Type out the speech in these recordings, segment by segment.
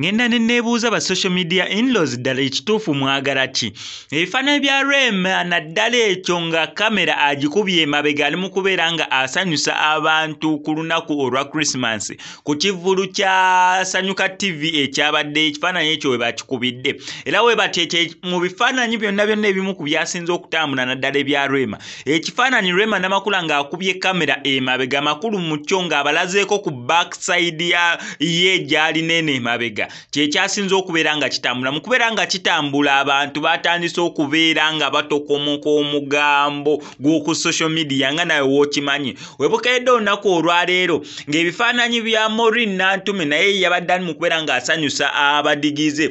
ngenda nenebuuza ba social media in-laws ddala ekituufu mwagala ki ebifaananyi bya Rema naddala ekyo nga kamera agikubye emabega ali mu kubeera nga asanyusa abantu ku lunaku olwa Christmas ku kivvulu kya Sanyuka TV ekyabadde ekifaananyi ekyo we bakikubidde era we bateete mu bifaananyi byonna ebimu ku byasinze okutambula naddala ebya Rema ekifaananyi Rema Namakula ng'akubye kamera emabega makulu mu kyo ng'abalazeeko ku backside ye gyali nene emabega kyekyasinze okubeera nga kitambula mu kubeera nga kitambula abantu batandise okubeera nga batokomoka omugambo gw'oku social media nga nawe wookimanyi webukedde olunaku olwaleero ng'ebifaananyi bya Maureen Nantume naye yabadde ali mu kubeera ng'asanyusa abadigize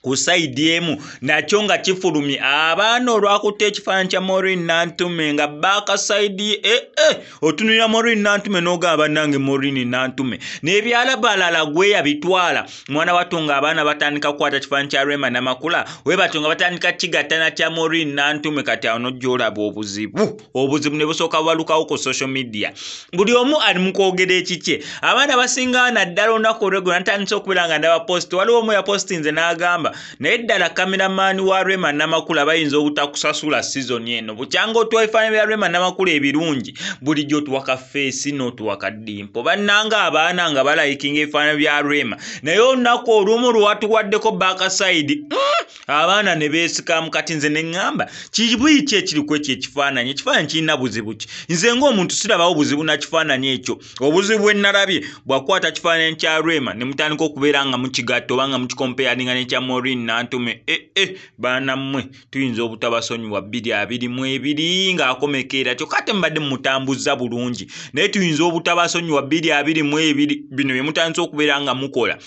ku side emu nakyo nga kifulumye abaana olwakutte ekifaananyi kya Maureen Nantume nga baaka side otunulira Maureen Nantume n'ogamba nange Maureen Nantume n'ebyalabalala gwe yabitwala mwana wato ng'abaana batandika kukwata kifaananyi kya Rema Namakula we bato nga batandika kigattana kya Maureen Nantume kati awo n'ojjolaba obuzibu ne busooka bubalukawo ku social media buli omu ali mu kwogera ekikye abaana basinga naddala olunaku olweggulo natandise okubeera nga ndaba post waliwo omu yapostinze n'agamba naye ddala kameramaani wa Rema Namakula bayinza obutakusasula sizoni eno bukyanga otuwa ebifaananyi bya Rema Namakula ebirungi bulijjo otuwa ka feesi n'otuwa ka dimpo bannanga abaana nga balayikinga ebifaananyi bya Rema naye olunaku olumu lwatuwaddeko backside abaana ne beesikamu kati nze ne ŋŋamba kibuyi ki ekiri ku ekyo ekifaananyi kirina buzibu ki nze ng'omuntu sirabawo buzibu na kifaananyi ekyo obuzibu bwe nnalabye bwakwata kifaananyi kya Rema ne mutandika okubeera nga mukigatta oba nga mukikompeyalinga n'ekya Maureen Nantume baana mmwe tuyinza obutabasonyiwa 2022 ng'akomekeera kyokka ate mbadde mumutambuza bulungi naye tuyinza obutabasonyiwa 2022 bino bye mutandise okubeera nga mukola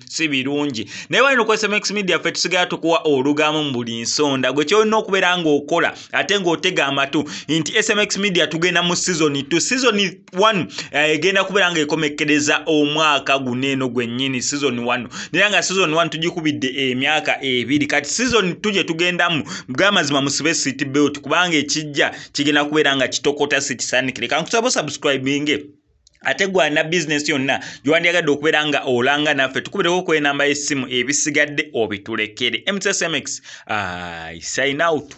si birungi naye walina ku SMX Media ffe tusigala tukuwa olugambo mu buli nsonda gwe kyolina okubeera ng'okola ate ng'otega amatu nti SMX Media tugenda mu season 2 season 1 egenda kubeera ng'ekomekereza omwaka guno eno gwennyini season 1 naye nga season 1 tugikubidde emyaka 2 kati season 2 gye tugendamu bw'amazima musibe seat belt kubanga ekijja kigenda kubeera nga kitokota sitisaanikire kankusaba subscribing ate gwana business yonna gwandiyagadde okubeera nga olanga naffe tukubireko ku enamba y'essimu ebisigadde obitulekere MSMX sign out.